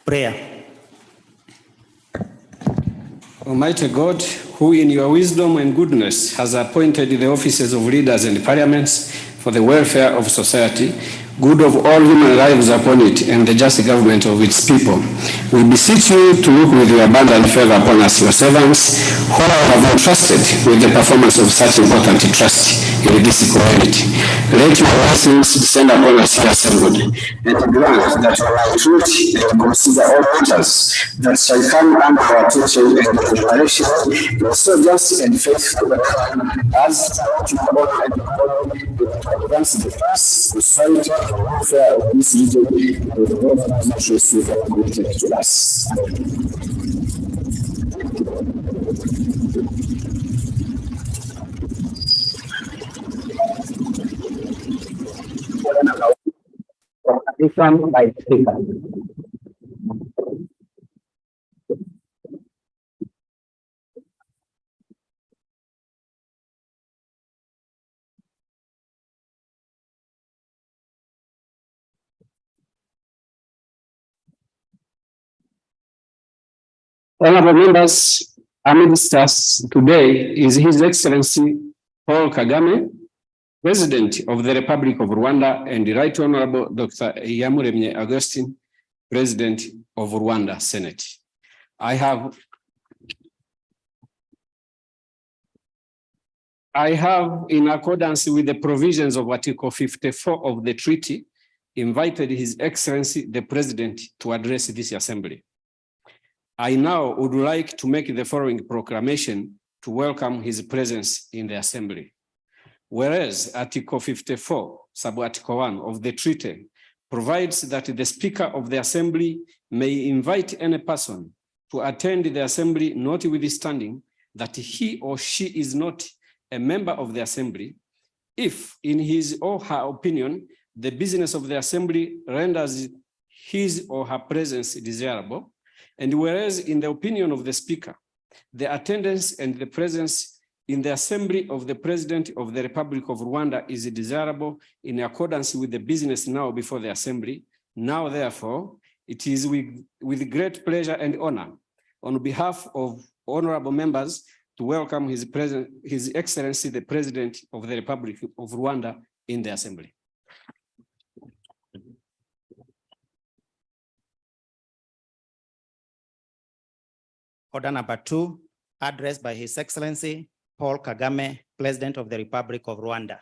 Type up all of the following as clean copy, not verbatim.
Prayer. Almighty God, who in your wisdom and goodness has appointed the offices of leaders and parliaments for the welfare of society, good of all human lives upon it, and the just government of its people, we beseech you to look with your abundant favor upon us, your servants, who have entrusted with the performance of such important trust in this community. Let your blessings descend upon us here assembled, and grant that we will treat and consider all matters that shall come under our attention and preparation, so just and faithful as to honor and advance the peace, prosperity, and welfare of this region and the whole of nations you have committed to us. By the speaker. Honorable members, amidst us today is His Excellency Paul Kagame, President of the Republic of Rwanda, and Right Honorable Dr. Iyamuremye Augustine, President of Rwanda Senate. I have, in accordance with the provisions of Article 54 of the treaty, invited His Excellency the President to address this assembly. I now would like to make the following proclamation to welcome his presence in the assembly. Whereas Article 54, sub-article 1 of the treaty provides that the Speaker of the Assembly may invite any person to attend the assembly, notwithstanding that he or she is not a member of the assembly, if in his or her opinion, the business of the assembly renders his or her presence desirable, and whereas in the opinion of the Speaker, the attendance and the presence in the assembly of the President of the Republic of Rwanda is desirable in accordance with the business now before the assembly. Now, therefore, it is with great pleasure and honor on behalf of honorable members to welcome His Excellency the President of the Republic of Rwanda in the assembly. Order number 2, address by His Excellency Paul Kagame, President of the Republic of Rwanda.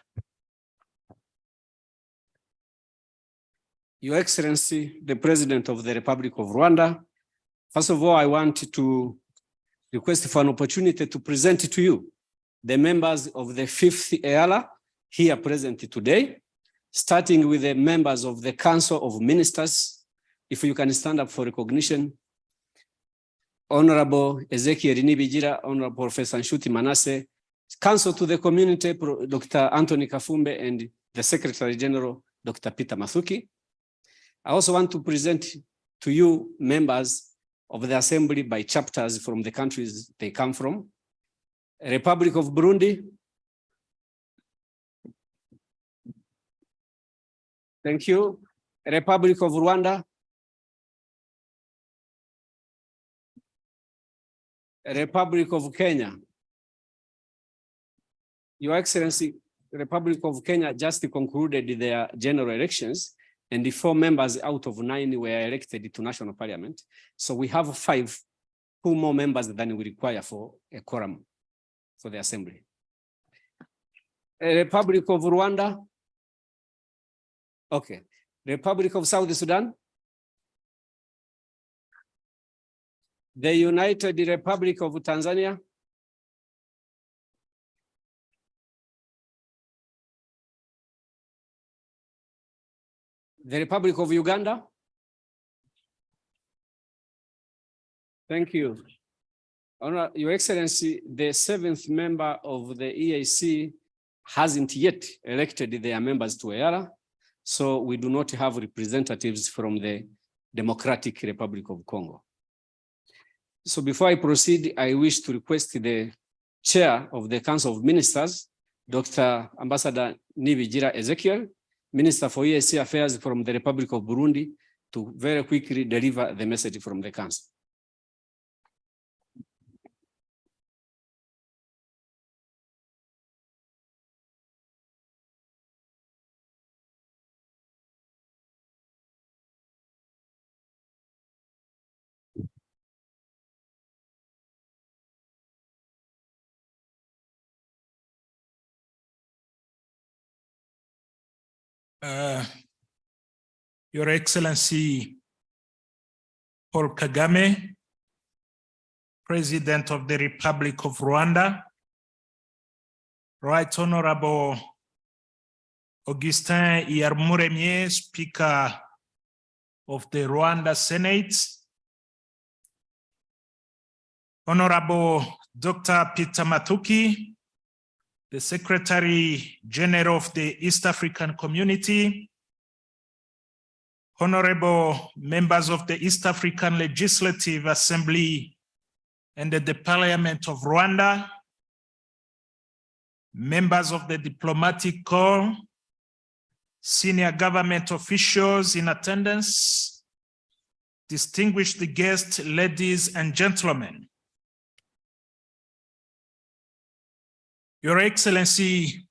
Your Excellency, the President of the Republic of Rwanda, first of all, I want to request for an opportunity to present to you the members of the 5th Eala here present today, starting with the members of the Council of Ministers. If you can stand up for recognition. Honorable Ezekiel Nibigira, Honorable Professor Nshuti Manasseh, Counsel to the Community, Dr. Anthony Kafumbe, and the Secretary General, Dr. Peter Mathuki. I also want to present to you members of the Assembly by chapters from the countries they come from. Republic of Burundi. Thank you. Republic of Rwanda. Republic of Kenya. Your Excellency, the Republic of Kenya just concluded their general elections, and the 4 members out of 9 were elected to national parliament. So we have 2 more members than we require for a quorum for the assembly. Republic of Rwanda. Okay. Republic of South Sudan. The United Republic of Tanzania. The Republic of Uganda. Thank you. Your Excellency, the 7th member of the EAC hasn't yet elected their members to Eala, so we do not have representatives from the Democratic Republic of Congo. So before I proceed, I wish to request the Chair of the Council of Ministers, Dr. Ambassador Nibigira Ezekiel, Minister for EAC Affairs from the Republic of Burundi, to very quickly deliver the message from the Council. Your Excellency Paul Kagame, President of the Republic of Rwanda, Right Honorable Augustin Iyamuremye, Speaker of the Rwanda Senate, Honorable Dr. Peter Mathuki, the Secretary General of the East African Community, honorable members of the East African Legislative Assembly and the Parliament of Rwanda, members of the Diplomatic Corps, senior government officials in attendance, distinguished guests, ladies and gentlemen. Your Excellency,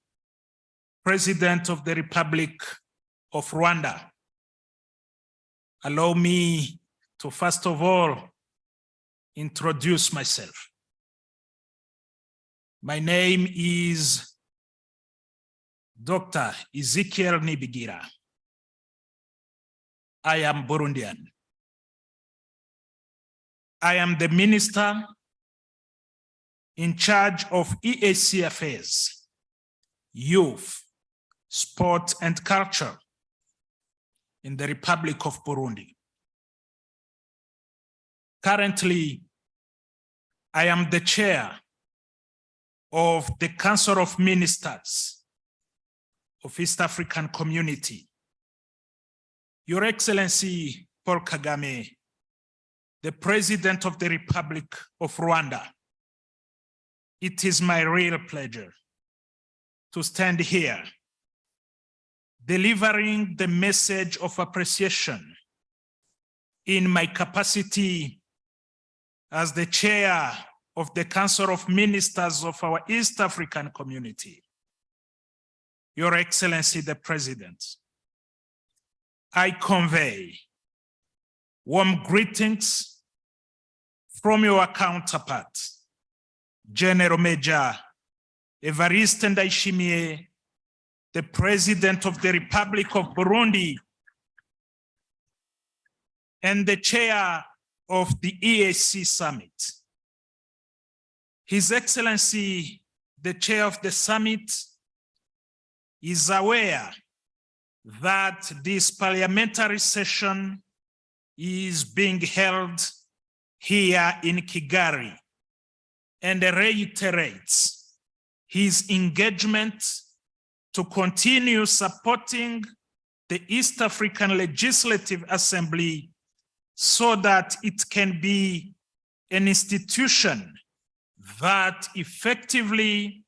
President of the Republic of Rwanda, allow me to first of all introduce myself. My name is Dr. Ezekiel Nibigira. I am Burundian. I am the minister in charge of EAC affairs, youth, sport, and culture in the Republic of Burundi. Currently, I am the chair of the Council of Ministers of East African Community. Your Excellency Paul Kagame, the President of the Republic of Rwanda, it is my real pleasure to stand here delivering the message of appreciation in my capacity as the chair of the Council of Ministers of our East African Community. Your Excellency, the President, I convey warm greetings from your counterpart, General Major Evariste Ndayishimiye, the President of the Republic of Burundi and the chair of the EAC Summit. His Excellency, the chair of the summit, is aware that this parliamentary session is being held here in Kigali and reiterates his engagement to continue supporting the East African Legislative Assembly so that it can be an institution that effectively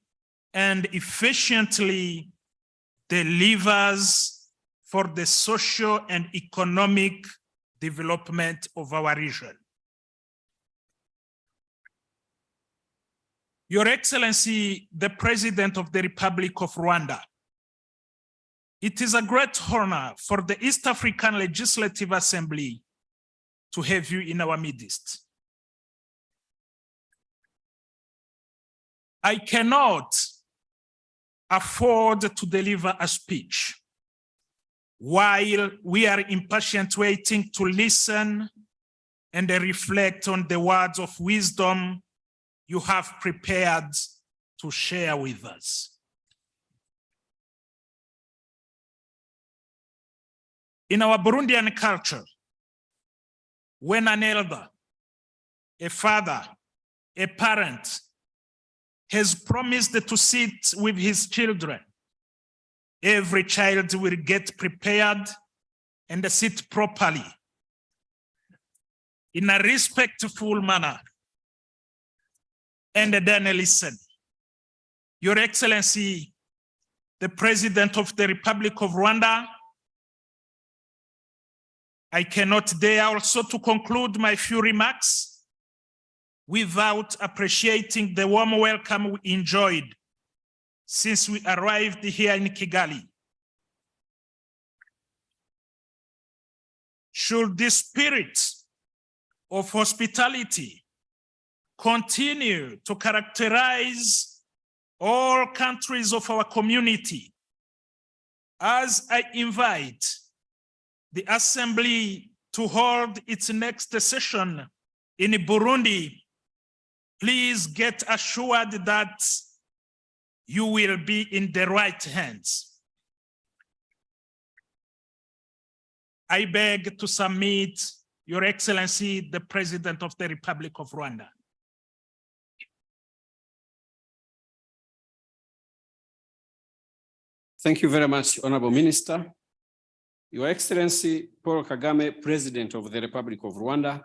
and efficiently delivers for the social and economic development of our region. Your Excellency, the President of the Republic of Rwanda, it is a great honor for the East African Legislative Assembly to have you in our midst. I cannot afford to deliver a speech while we are impatient waiting to listen and reflect on the words of wisdom you have prepared to share with us. In our Burundian culture, when an elder, a father, a parent has promised to sit with his children, every child will get prepared and sit properly in a respectful manner and then listen. Your Excellency, the President of the Republic of Rwanda, I cannot dare also to conclude my few remarks without appreciating the warm welcome we enjoyed since we arrived here in Kigali. Should this spirit of hospitality continue to characterize all countries of our community, as I invite the Assembly to hold its next session in Burundi, please get assured that you will be in the right hands. I beg to submit, Your Excellency, the President of the Republic of Rwanda. Thank you very much, Honorable Minister. Your Excellency Paul Kagame, President of the Republic of Rwanda,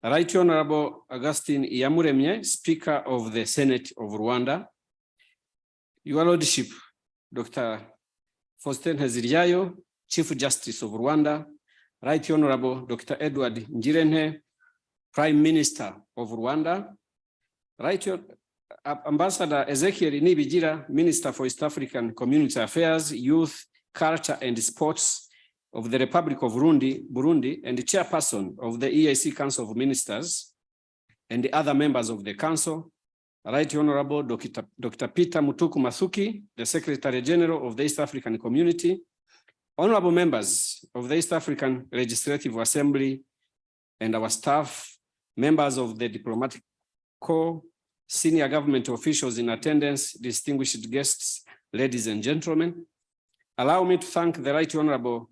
Right Honorable Augustine Iyamuremye, Speaker of the Senate of Rwanda, Your Lordship, Dr. Faustin Heziryayo, Chief Justice of Rwanda, Right Honorable Dr. Edward Ngirente, Prime Minister of Rwanda, Right Ambassador Ezekiel Nibigira, Minister for East African Community Affairs, Youth, Culture and Sports, of the Republic of Burundi, and the chairperson of the EAC Council of Ministers, and the other members of the council, Right Honorable Dr. Peter Mutuku Mathuki, the Secretary General of the East African Community, honorable members of the East African Legislative Assembly and our staff, members of the diplomatic corps, senior government officials in attendance, distinguished guests, ladies and gentlemen. Allow me to thank the Right Honorable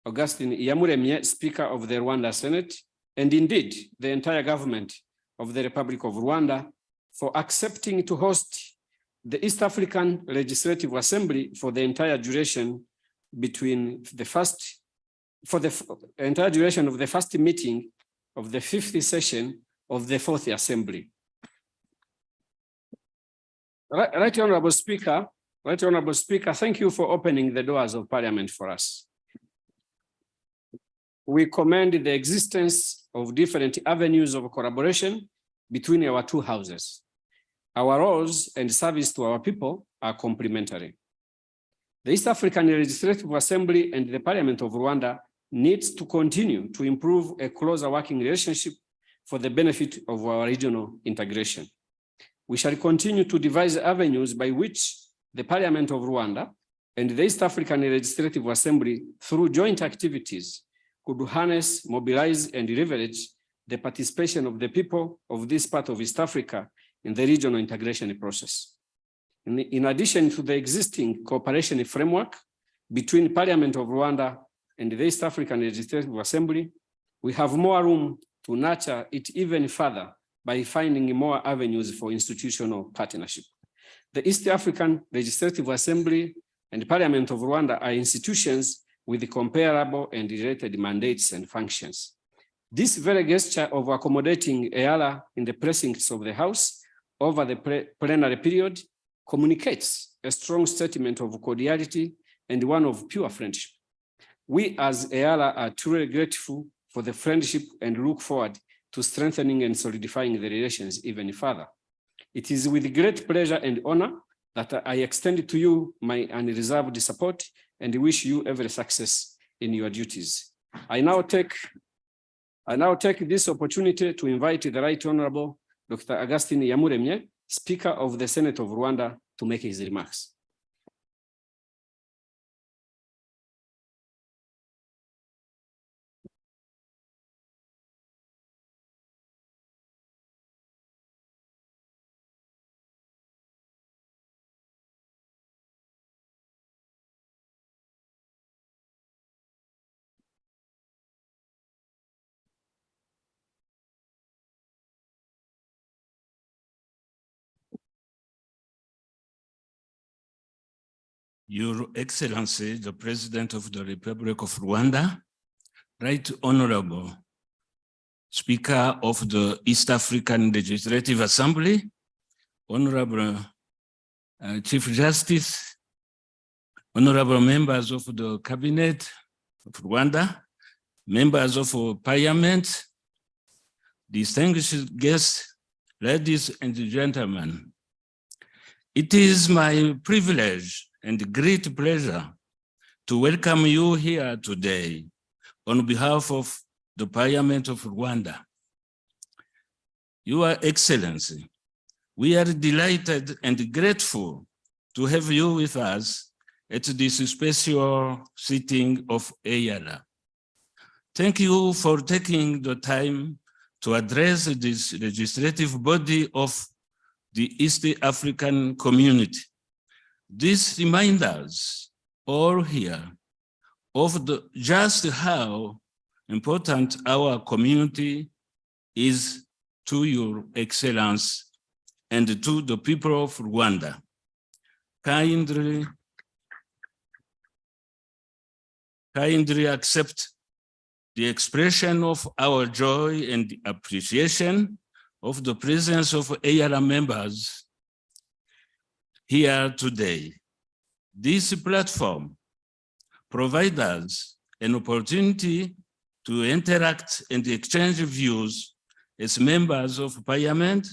Augustine Iyamuremye, Speaker of the Rwanda Senate, and indeed the entire government of the Republic of Rwanda for accepting to host the East African Legislative Assembly for the entire duration entire duration of the first meeting of the 5th session of the 4th Assembly. Right Honorable Speaker, thank you for opening the doors of Parliament for us. We commend the existence of different avenues of collaboration between our two houses. Our roles and service to our people are complementary. The East African Legislative Assembly and the Parliament of Rwanda needs to continue to improve a closer working relationship for the benefit of our regional integration. We shall continue to devise avenues by which the Parliament of Rwanda and the East African Legislative Assembly, through joint activities, could harness, mobilize, and leverage the participation of the people of this part of East Africa in the regional integration process. In addition to the existing cooperation framework between Parliament of Rwanda and the East African Legislative Assembly, we have more room to nurture it even further by finding more avenues for institutional partnership. The East African Legislative Assembly and Parliament of Rwanda are institutions with comparable and related mandates and functions. This very gesture of accommodating Eala in the precincts of the House over the plenary period communicates a strong statement of cordiality and one of pure friendship. We as Eala are truly grateful for the friendship and look forward to strengthening and solidifying the relations even further. It is with great pleasure and honor that I extend to you my unreserved support and wish you every success in your duties. I now take this opportunity to invite the Right Honorable Dr. Augustine Iyamuremye, Speaker of the Senate of Rwanda, to make his remarks. Your Excellency, the President of the Republic of Rwanda, Right Honorable Speaker of the East African Legislative Assembly, Honorable Chief Justice, Honorable members of the Cabinet of Rwanda, members of Parliament, distinguished guests, ladies and gentlemen. It is my privilege and great pleasure to welcome you here today on behalf of the Parliament of Rwanda. Your Excellency, we are delighted and grateful to have you with us at this special sitting of Eala. Thank you for taking the time to address this legislative body of the East African community. This reminds us all here of just how important our community is to your excellence and to the people of Rwanda. Kindly accept the expression of our joy and appreciation of the presence of Eala members here today. This platform provides us an opportunity to interact and exchange views as members of Parliament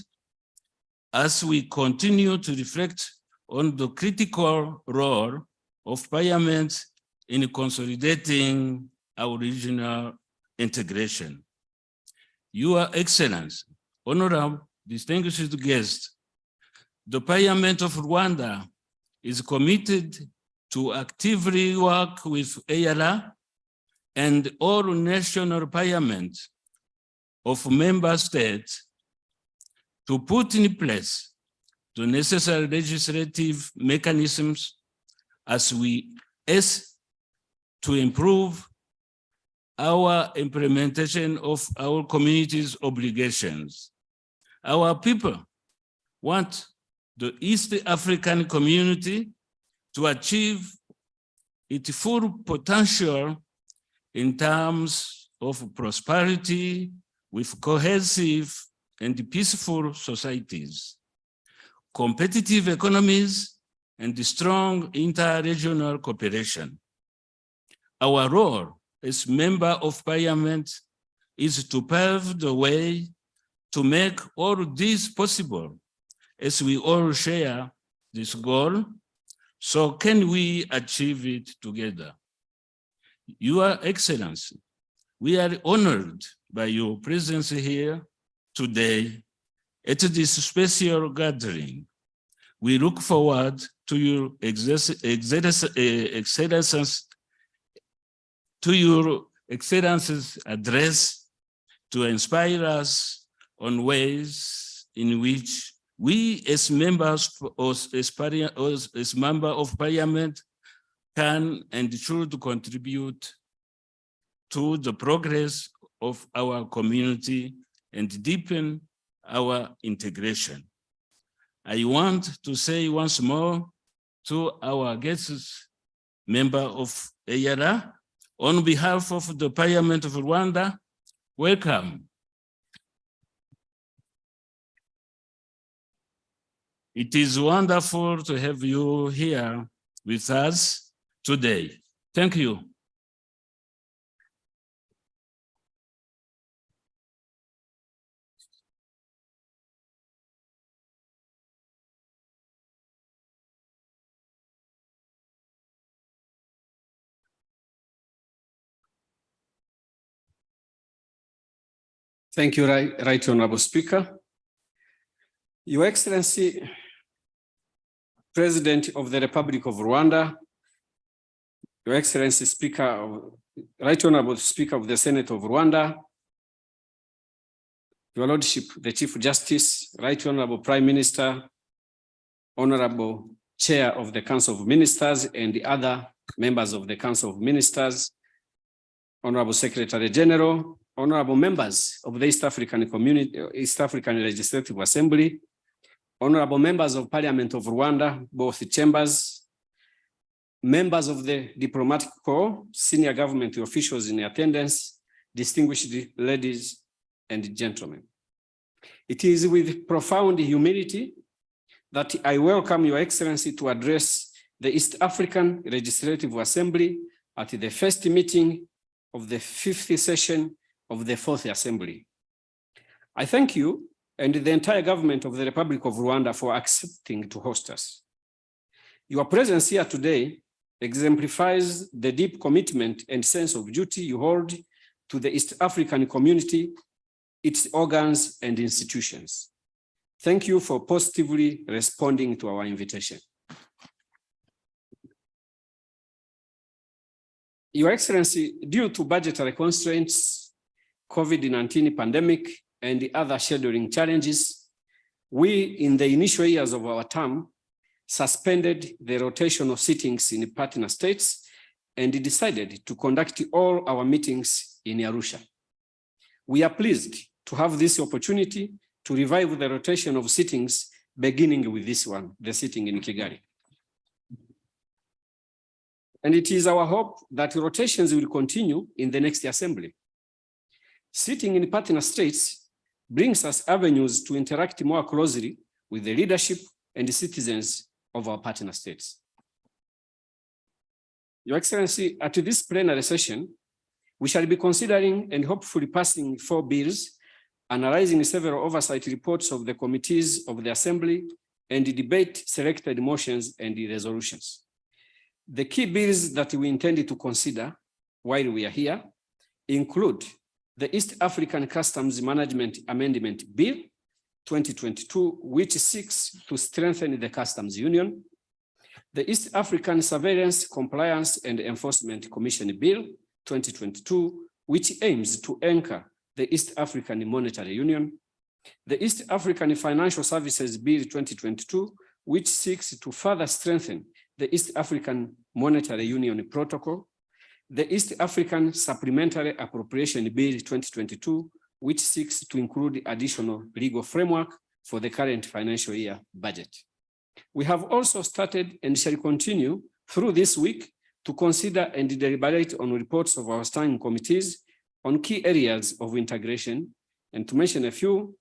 as we continue to reflect on the critical role of Parliament in consolidating our regional integration. Your Excellency, honorable distinguished guests, the Parliament of Rwanda is committed to actively work with Eala and all national parliaments of member states to put in place the necessary legislative mechanisms as to improve our implementation of our community's obligations. Our people want the East African community to achieve its full potential in terms of prosperity with cohesive and peaceful societies, competitive economies, and strong inter-regional cooperation. Our role as member of parliament is to pave the way to make all this possible, as we all share this goal. So can we achieve it together? Your Excellency, we are honored by your presence here today at this special gathering. We look forward to your Excellency's address to inspire us on ways in which we as members as member of parliament can and should contribute to the progress of our community and deepen our integration. I want to say once more to our guests, member of Eala, on behalf of the Parliament of Rwanda, welcome. It is wonderful to have you here with us today. Thank you. Thank you, Right Honorable Speaker. Your Excellency, President of the Republic of Rwanda, Your Excellency Right Honorable Speaker of the Senate of Rwanda, Your Lordship, the Chief Justice, Right Honorable Prime Minister, Honorable Chair of the Council of Ministers and the other members of the Council of Ministers, Honorable Secretary General, honorable members of the East African Legislative Assembly, honorable members of Parliament of Rwanda, both chambers, members of the diplomatic corps, senior government officials in attendance, distinguished ladies and gentlemen. It is with profound humility that I welcome Your Excellency to address the East African Legislative Assembly at the first meeting of the 5th session of the 4th Assembly. I thank you and the entire government of the Republic of Rwanda for accepting to host us. Your presence here today exemplifies the deep commitment and sense of duty you hold to the East African community, its organs and institutions. Thank you for positively responding to our invitation. Your Excellency, due to budgetary constraints, COVID-19 pandemic, and the other scheduling challenges, we, in the initial years of our term, suspended the rotational sittings in partner states and decided to conduct all our meetings in Arusha. We are pleased to have this opportunity to revive the rotation of sittings, beginning with this one, the sitting in Kigali. And it is our hope that rotations will continue in the next assembly. Sitting in partner states brings us avenues to interact more closely with the leadership and the citizens of our partner states. Your Excellency, at this plenary session, we shall be considering and hopefully passing 4 bills, analyzing several oversight reports of the committees of the Assembly, and debate selected motions and resolutions. The key bills that we intended to consider while we are here include the East African Customs Management Amendment Bill 2022, which seeks to strengthen the customs union, the East African Surveillance, Compliance and Enforcement Commission Bill 2022, which aims to anchor the East African Monetary Union, the East African Financial Services Bill 2022, which seeks to further strengthen the East African Monetary Union Protocol, the East African Supplementary Appropriation Bill 2022, which seeks to include additional legal framework for the current financial year budget. We have also started and shall continue through this week to consider and deliberate on reports of our standing committees on key areas of integration. And to mention a few,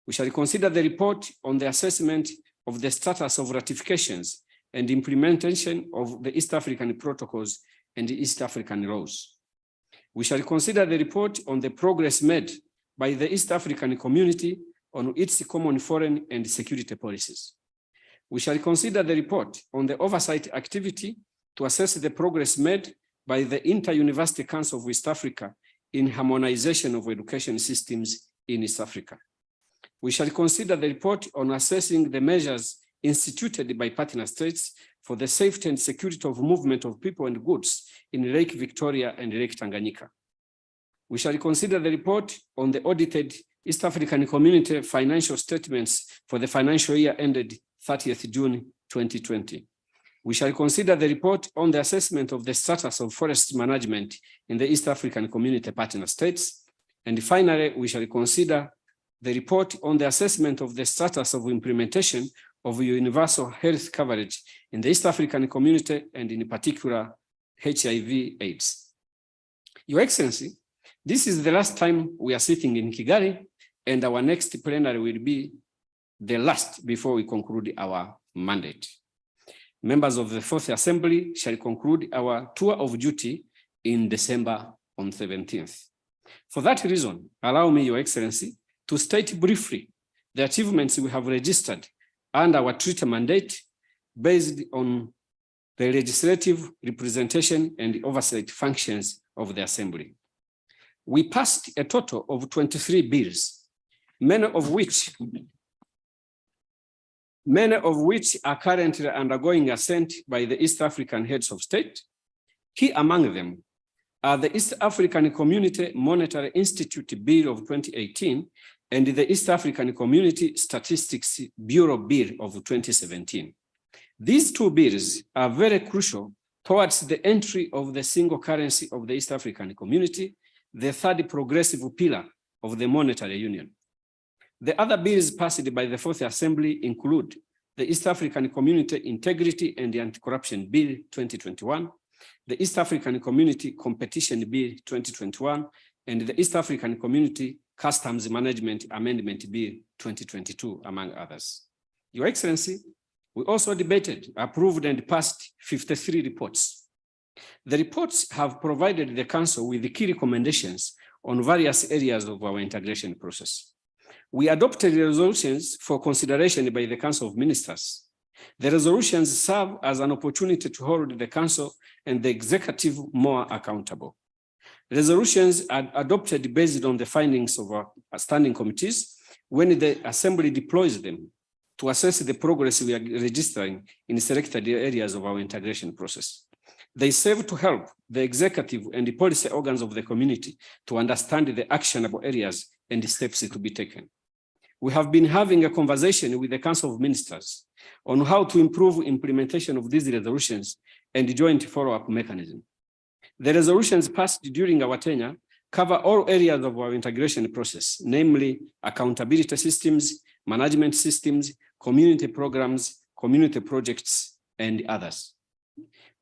we shall consider the report on the assessment of the status of ratifications and implementation of the East African protocols and the East African laws. We shall consider the report on the progress made by the East African community on its common foreign and security policies. We shall consider the report on the oversight activity to assess the progress made by the Inter-University Council of East Africa in harmonization of education systems in East Africa. We shall consider the report on assessing the measures instituted by partner states for the safety and security of movement of people and goods in Lake Victoria and Lake Tanganyika. We shall consider the report on the audited East African Community financial statements for the financial year ended 30th June 2020. We shall consider the report on the assessment of the status of forest management in the East African Community partner states. And finally, we shall consider the report on the assessment of the status of implementation of universal health coverage in the East African Community and in particular HIV/AIDS. Your Excellency, this is the last time we are sitting in Kigali, and our next plenary will be the last before we conclude our mandate. Members of the Fourth Assembly shall conclude our tour of duty in December on 17th. For that reason, allow me, Your Excellency, to state briefly the achievements we have registered and our treaty mandate based on the legislative representation and oversight functions of the Assembly. We passed a total of 23 bills, many of which are currently undergoing assent by the East African heads of state. Key among them are the East African Community Monetary Institute Bill of 2018 and the East African Community Statistics Bureau Bill of 2017. These two bills are very crucial towards the entry of the single currency of the East African Community, the third progressive pillar of the monetary union. The other bills passed by the Fourth Assembly include the East African Community Integrity and Anti-Corruption Bill 2021, the East African Community Competition Bill 2021, and the East African Community Customs Management Amendment Bill 2022, among others. Your Excellency, we also debated, approved, and passed 53 reports. The reports have provided the Council with the key recommendations on various areas of our integration process. We adopted resolutions for consideration by the Council of Ministers. The resolutions serve as an opportunity to hold the Council and the Executive more accountable. Resolutions are adopted based on the findings of our standing committees when the Assembly deploys them to assess the progress we are registering in selected areas of our integration process. They serve to help the executive and the policy organs of the community to understand the actionable areas and the steps to be taken. We have been having a conversation with the Council of Ministers on how to improve implementation of these resolutions and the joint follow-up mechanism. The resolutions passed during our tenure cover all areas of our integration process, namely accountability systems, management systems, community programs, community projects, and others.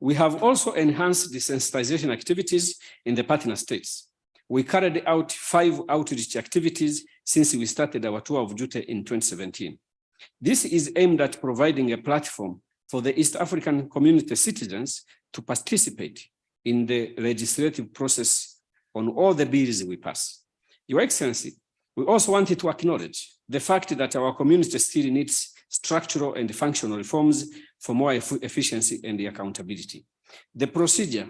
We have also enhanced the sensitization activities in the partner states. We carried out 5 outreach activities since we started our tour of duty in 2017. This is aimed at providing a platform for the East African community citizens to participate in the legislative process on all the bills we pass. Your Excellency, we also wanted to acknowledge the fact that our community still needs structural and functional reforms for more efficiency and accountability. The procedure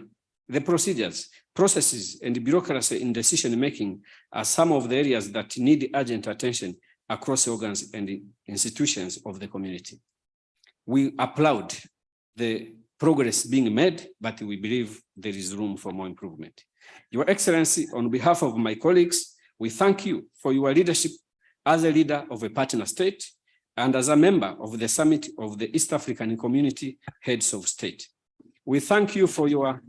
The procedures, processes, and bureaucracy in decision-making are some of the areas that need urgent attention across organs and institutions of the community. We applaud the progress being made, but we believe there is room for more improvement. Your Excellency, on behalf of my colleagues, we thank you for your leadership as a leader of a partner state and as a member of the Summit of the East African Community Heads of State. We thank you for your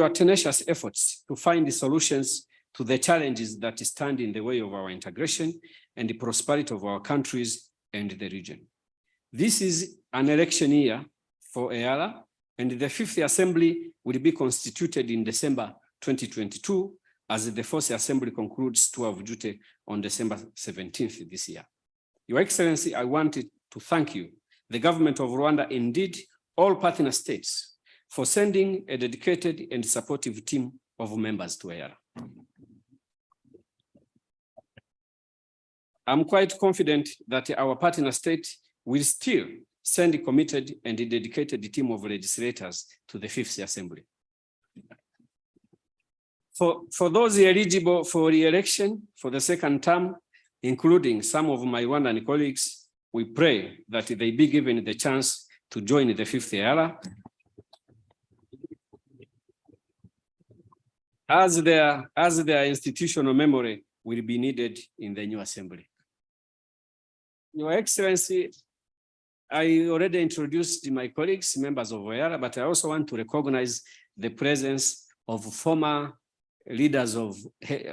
tenacious efforts to find solutions to the challenges that stand in the way of our integration and the prosperity of our countries and the region. This is an election year for Eala, and the 5th Assembly will be constituted in December 2022 as the 4th Assembly concludes tour of duty on December 17th this year. Your Excellency, I wanted to thank you, the government of Rwanda, indeed all partner states, for sending a dedicated and supportive team of members to Eala. I'm quite confident that our partner state will still send a committed and a dedicated team of legislators to the 5th Assembly. For those eligible for re-election for the second term, including some of my Rwandan colleagues, we pray that they be given the chance to join the 5th Eala as their institutional memory will be needed in the new assembly. Your Excellency, I already introduced my colleagues, members of Eala, but I also want to recognize the presence of former leaders of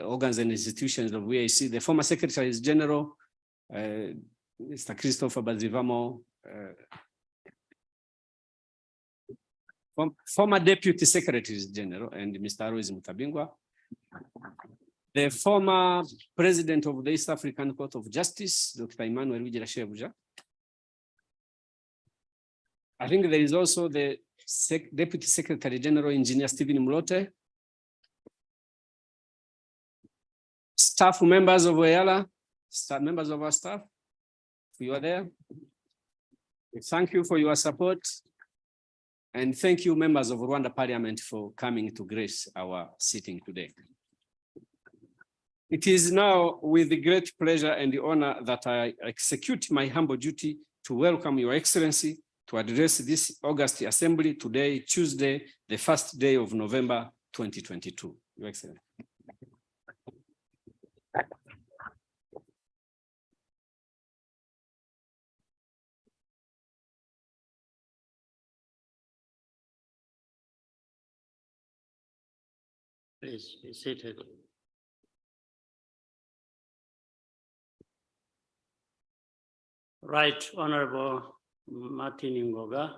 organs and institutions of VAC, the former Secretaries General, Mr. Christopher Bazivamo, former Deputy Secretaries General, and Mr. Alois Mutabingwa, the former President of the East African Court of Justice, Dr. Emmanuel Shebuja. I think there is also the Deputy Secretary General, Engineer Stephen Mlote, staff members of Eala, members of our staff, you are there. Thank you for your support. And thank you, members of Rwanda Parliament, for coming to grace our sitting today. It is now with great pleasure and honor that I execute my humble duty to welcome Your Excellency to address this August Assembly today, Tuesday, the 1st day of November 2022. Your Excellency. Please be seated. Right Honorable Martin Ngoga,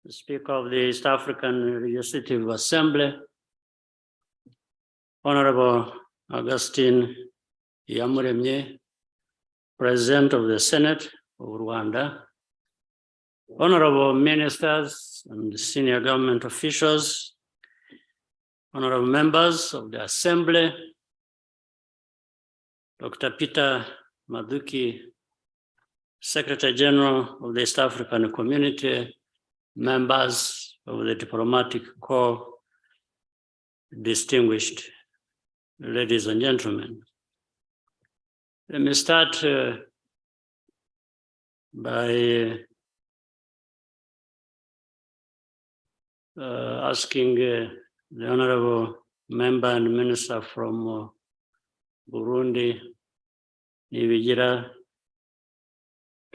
the Speaker of the East African Legislative Assembly, Honorable Augustine Iyamuremye, President of the Senate of Rwanda, Honorable Ministers and senior government officials, honorable members of the Assembly, Dr. Peter Maduki, Secretary General of the East African Community, members of the Diplomatic Corps, distinguished ladies and gentlemen. Let me start by asking the Honorable Member and Minister from Burundi, Nibigira,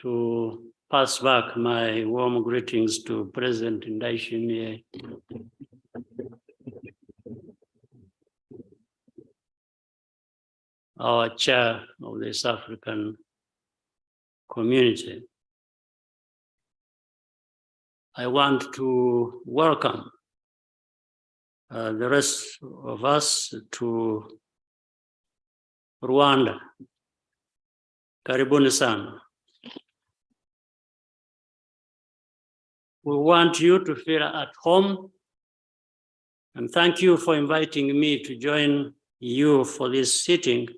to pass back my warm greetings to President Ndayishimiye, our chair of the East African Community. I want to welcome the rest of us to Rwanda. Karibuni sana. We want you to feel at home, and thank you for inviting me to join you for this sitting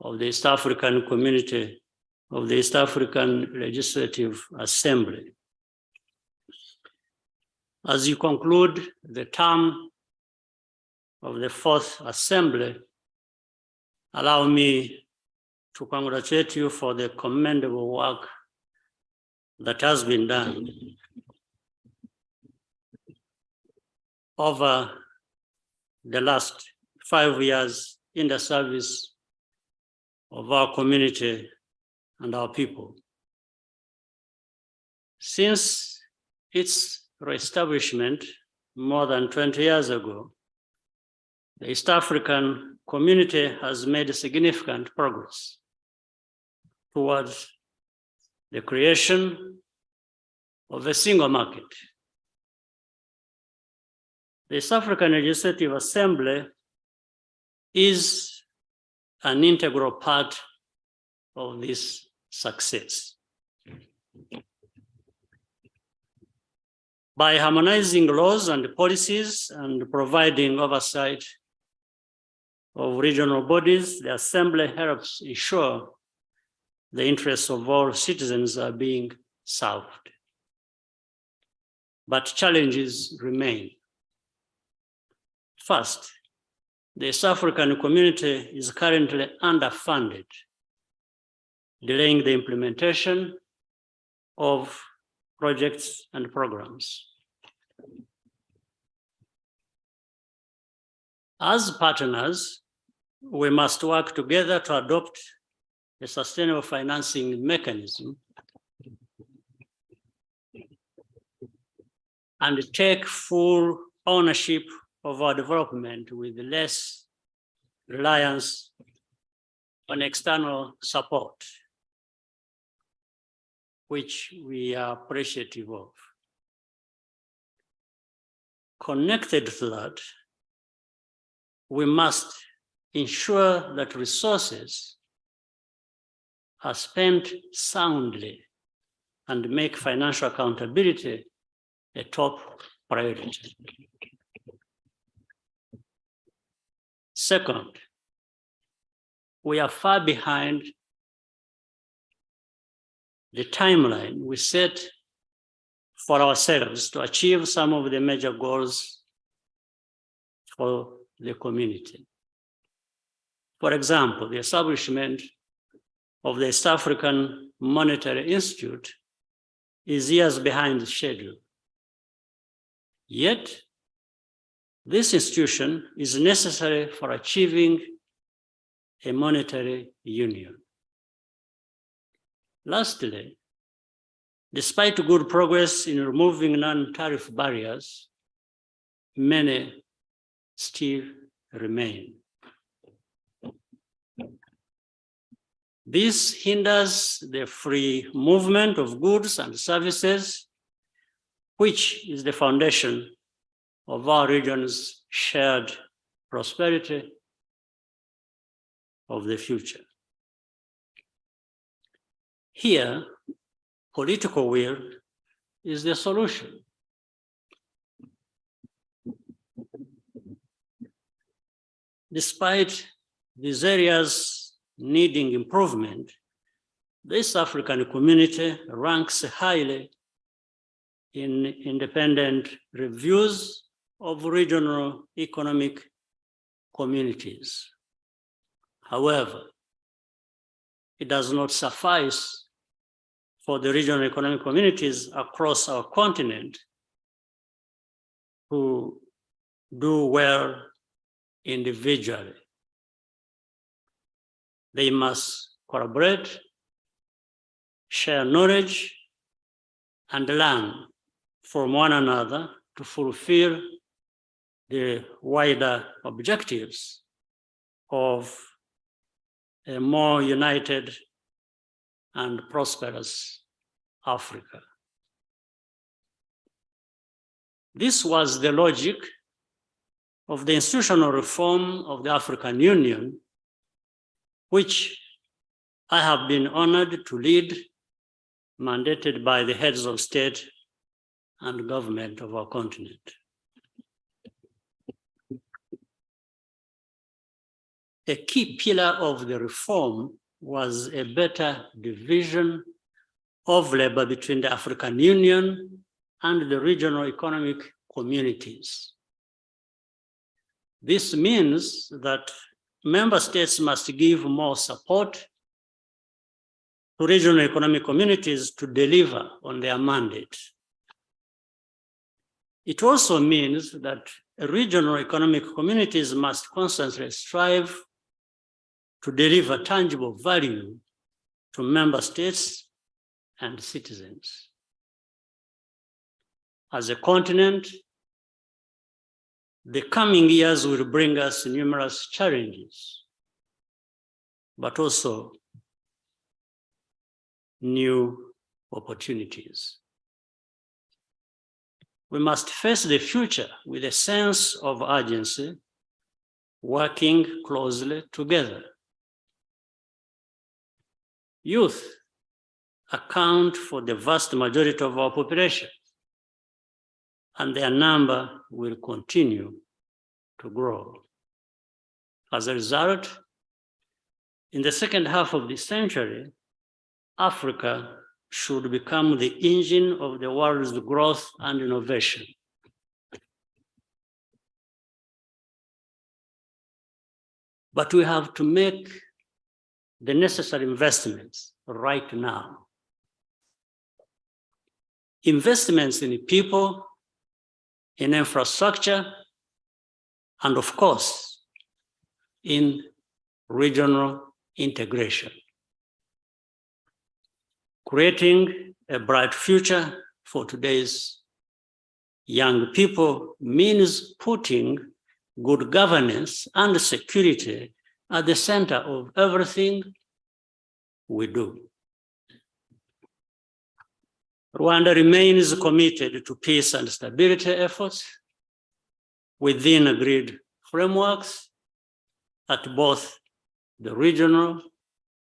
of the East African Community of the East African Legislative Assembly. As you conclude the term of the Fourth Assembly, allow me to congratulate you for the commendable work that has been done over the last 5 years in the service of our community and our people. Since its reestablishment more than 20 years ago, the East African community has made significant progress towards the creation of a single market. The East African Legislative Assembly is an integral part of this success. By harmonizing laws and policies and providing oversight of regional bodies, the Assembly helps ensure the interests of all citizens are being served. But challenges remain. First, the East African community is currently underfunded, delaying the implementation of projects and programs. As partners, we must work together to adopt a sustainable financing mechanism and take full ownership of our development with less reliance on external support, which we are appreciative of. Connected to that, we must ensure that resources are spent soundly and make financial accountability a top priority. Second, we are far behind the timeline we set for ourselves to achieve some of the major goals for the community. For example, the establishment of the East African Monetary Institute is years behind schedule. Yet, this institution is necessary for achieving a monetary union. Lastly, despite good progress in removing non-tariff barriers, many still remain. This hinders the free movement of goods and services, which is the foundation of our region's shared prosperity of the future. Here, political will is the solution. Despite these areas needing improvement, the East African community ranks highly in independent reviews of regional economic communities. However, it does not suffice for the regional economic communities across our continent to do well individually. They must collaborate, share knowledge, and learn from one another to fulfill the wider objectives of a more united and prosperous Africa. This was the logic of the institutional reform of the African Union, which I have been honored to lead, mandated by the heads of state and government of our continent. A key pillar of the reform was a better division of labor between the African Union and the regional economic communities. This means that member states must give more support to regional economic communities to deliver on their mandate. It also means that regional economic communities must constantly strive to deliver tangible value to member states and citizens. As a continent, the coming years will bring us numerous challenges, but also new opportunities. We must face the future with a sense of urgency, working closely together. Youth account for the vast majority of our population, and their number will continue to grow. As a result, in the second half of this century, Africa should become the engine of the world's growth and innovation. But we have to make the necessary investments right now. Investments in people, in infrastructure, and of course, in regional integration. Creating a bright future for today's young people means putting good governance and security at the center of everything we do. Rwanda remains committed to peace and stability efforts within agreed frameworks at both the regional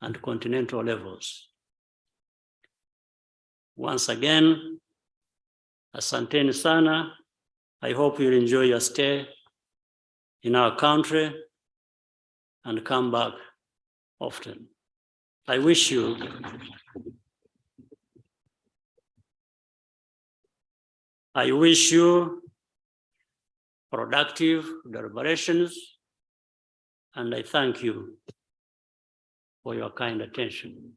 and continental levels. Once again, asanteni sana. I hope you'll enjoy your stay in our country and come back often. I wish you productive deliberations, and I thank you for your kind attention.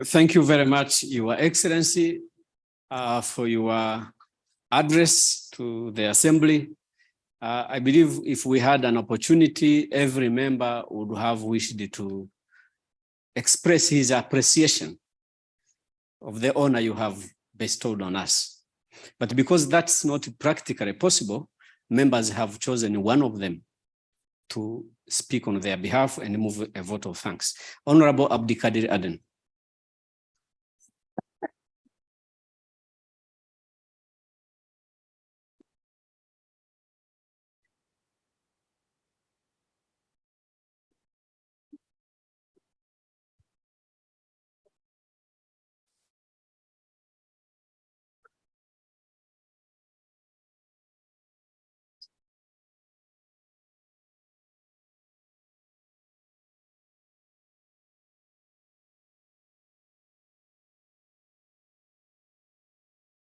Thank you very much, Your Excellency, for your address to the Assembly. I believe if we had an opportunity, every member would have wished to express his appreciation of the honor you have bestowed on us. But because that's not practically possible, members have chosen one of them to speak on their behalf and move a vote of thanks. Honorable Abdikadir Aden.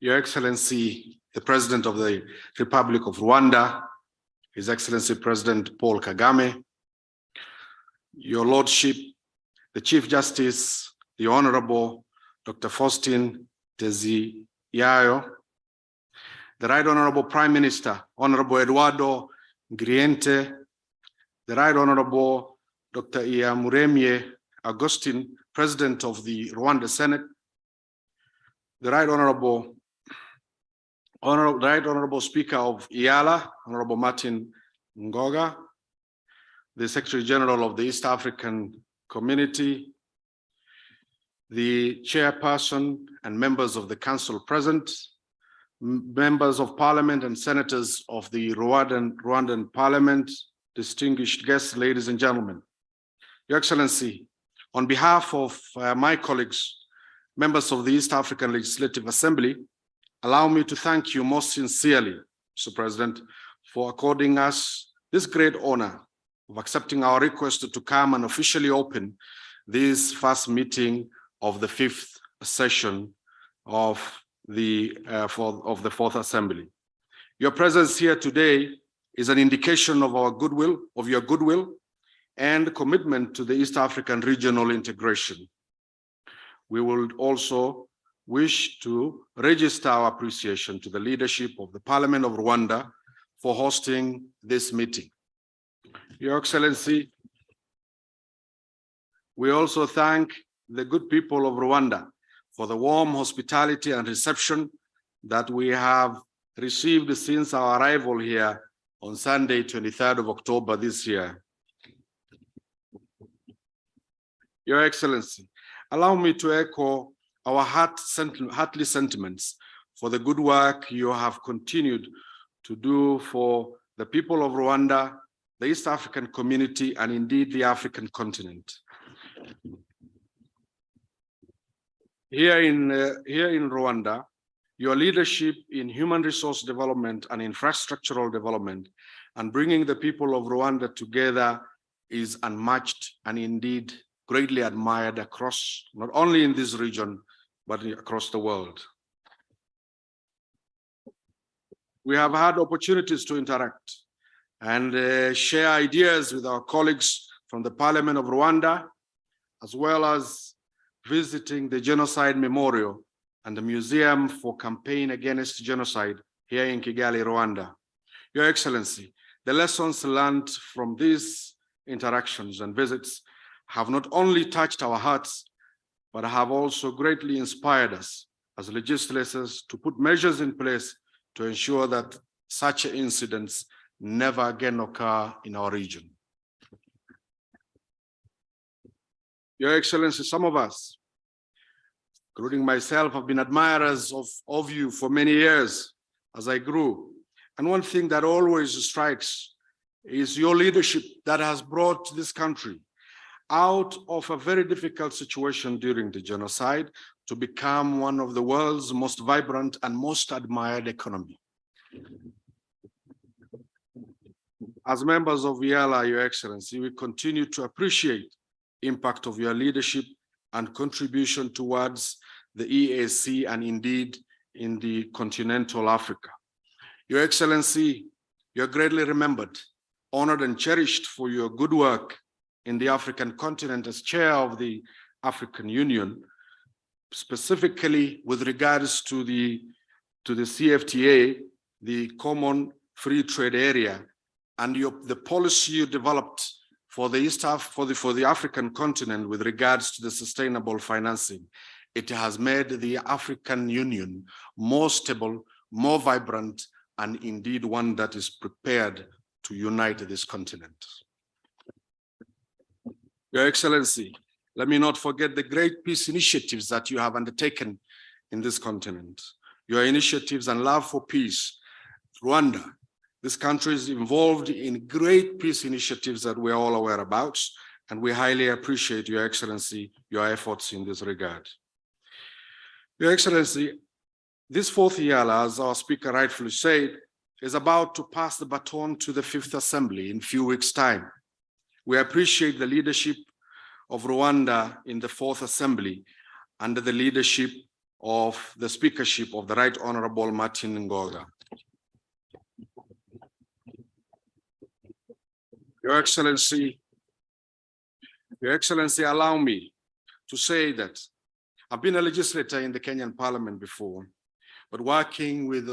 Your Excellency, the President of the Republic of Rwanda, His Excellency President Paul Kagame, Your Lordship, the Chief Justice, the Honorable Dr. Faustin Teziyayo, the Right Honorable Prime Minister, Honorable Eduardo Ngriente, the Right Honorable Dr. Iyamuremye Augustine, President of the Rwanda Senate, the Right Honorable Speaker of Eala, Honorable Martin Ngoga, the Secretary General of the East African Community, the Chairperson and members of the Council present, members of Parliament and senators of the Rwandan Parliament, distinguished guests, ladies and gentlemen. Your Excellency, on behalf of my colleagues, members of the East African Legislative Assembly, allow me to thank you most sincerely, Mr. President, for according us this great honor of accepting our request to come and officially open this first meeting of the fifth session of the Fourth Assembly. Your presence here today is an indication of our goodwill, of your goodwill and commitment to the East African regional integration. We will also wish to register our appreciation to the leadership of the Parliament of Rwanda for hosting this meeting. Your Excellency, we also thank the good people of Rwanda for the warm hospitality and reception that we have received since our arrival here on Sunday, 23rd of October this year. Your Excellency, allow me to echo our heartly sentiments for the good work you have continued to do for the people of Rwanda, the East African community, and indeed the African continent. Here in Rwanda, your leadership in human resource development and infrastructural development and bringing the people of Rwanda together is unmatched and indeed greatly admired across, not only in this region, but across the world. We have had opportunities to interact and share ideas with our colleagues from the Parliament of Rwanda, as well as visiting the Genocide Memorial and the Museum for Campaign Against Genocide here in Kigali, Rwanda. Your Excellency, the lessons learned from these interactions and visits have not only touched our hearts, but have also greatly inspired us as legislators to put measures in place to ensure that such incidents never again occur in our region. Your Excellency, some of us, including myself, have been admirers of you for many years as I grew. And one thing that always strikes is your leadership that has brought this country out of a very difficult situation during the genocide to become one of the world's most vibrant and most admired economy. As members of Eala, Your Excellency, we continue to appreciate the impact of your leadership and contribution towards the EAC and indeed in the continental Africa. Your Excellency, you're greatly remembered, honored and cherished for your good work in the African continent as chair of the African Union, specifically with regards to the CFTA, the Common Free Trade Area, and the policy you developed for the African continent with regards to the sustainable financing. It has made the African Union more stable, more vibrant, and indeed one that is prepared to unite this continent. Your Excellency, let me not forget the great peace initiatives that you have undertaken in this continent. Your initiatives and love for peace. Rwanda, this country is involved in great peace initiatives that we're all aware about, and we highly appreciate, Your Excellency, your efforts in this regard. Your Excellency, this fourth Eala, as our speaker rightfully said, is about to pass the baton to the Fifth Assembly in a few weeks' time. We appreciate the leadership of Rwanda in the Fourth Assembly under the leadership of the speakership of the Right Honorable Martin Ngoga. Your Excellency, allow me to say that I've been a legislator in the Kenyan Parliament before, but working with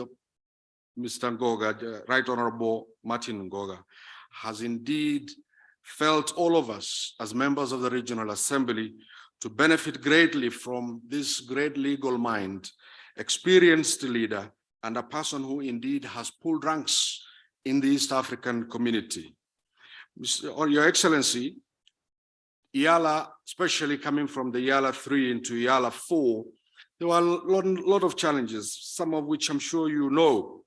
Mr. Ngoga, Right Honorable Martin Ngoga, has indeed felt all of us as members of the Regional Assembly to benefit greatly from this great legal mind, experienced leader, and a person who indeed has pulled ranks in the East African community. Your Excellency, Eala, especially coming from the Eala 3 into Eala 4, there were a lot of challenges, some of which I'm sure you know.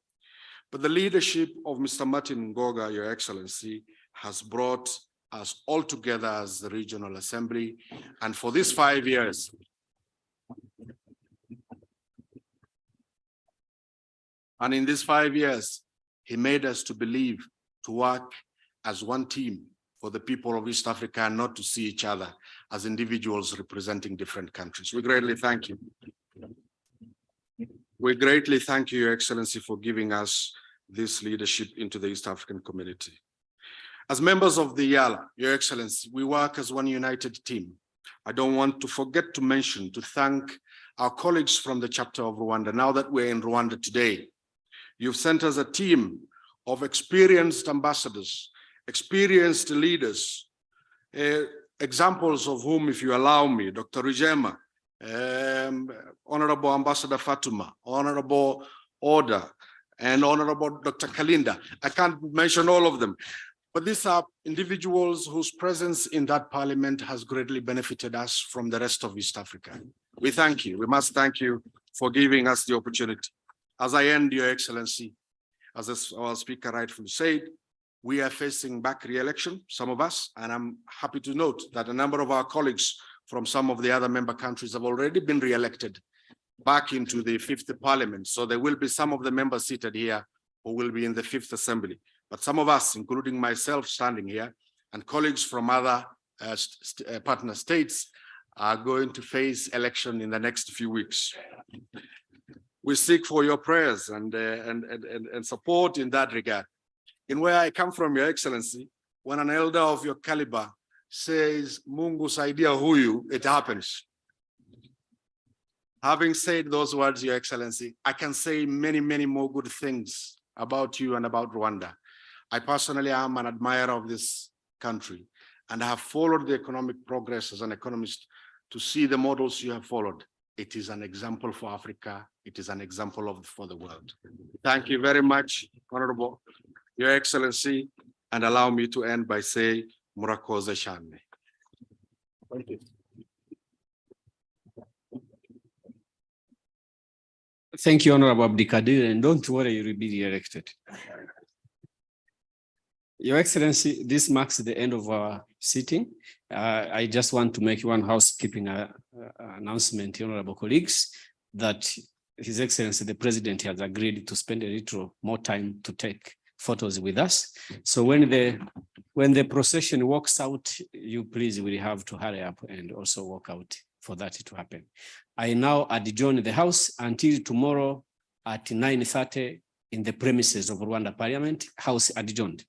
But the leadership of Mr. Martin Ngoga, Your Excellency, has brought us all together as the Regional Assembly. And for these 5 years, and in these 5 years, he made us to believe, to work as one team for the people of East Africa and not to see each other as individuals representing different countries. We greatly thank you. We greatly thank you, Your Excellency, for giving us this leadership into the East African community. As members of the Eala, Your Excellency, we work as one united team. I don't want to forget to mention, to thank our colleagues from the chapter of Rwanda. Now that we're in Rwanda today, you've sent us a team of experienced ambassadors, experienced leaders, examples of whom, if you allow me, Dr. Rijema, Honorable Ambassador Fatuma, Honorable Oda, and Honorable Dr. Kalinda. I can't mention all of them, but these are individuals whose presence in that parliament has greatly benefited us from the rest of East Africa. We thank you. We must thank you for giving us the opportunity. As I end, Your Excellency, as our speaker rightfully said, we are facing back re-election, some of us, and I'm happy to note that a number of our colleagues from some of the other member countries have already been re-elected back into the 5th Parliament. So there will be some of the members seated here who will be in the 5th Assembly. But some of us, including myself standing here, and colleagues from other partner states are going to face election in the next few weeks. We seek for your prayers and support in that regard. In where I come from, Your Excellency, when an elder of your caliber says, Mungu saidia huyu, it happens. Having said those words, Your Excellency, I can say many, many more good things about you and about Rwanda. I personally am an admirer of this country, and I have followed the economic progress as an economist to see the models you have followed. It is an example for Africa. It is an example for the world. Thank you very much, Honorable Your Excellency, and allow me to end by saying, Murakoze Shane. Thank you. Thank you, Honorable Abdikadir, and don't worry, you will be re-elected. Your Excellency, this marks the end of our sitting. I just want to make one housekeeping announcement, honorable colleagues, that His Excellency, the President, has agreed to spend a little more time to take photos with us. So when the procession walks out, you please will have to hurry up and also walk out for that to happen. I now adjourn the House until tomorrow at 9:30 in the premises of Rwanda Parliament. House adjourned.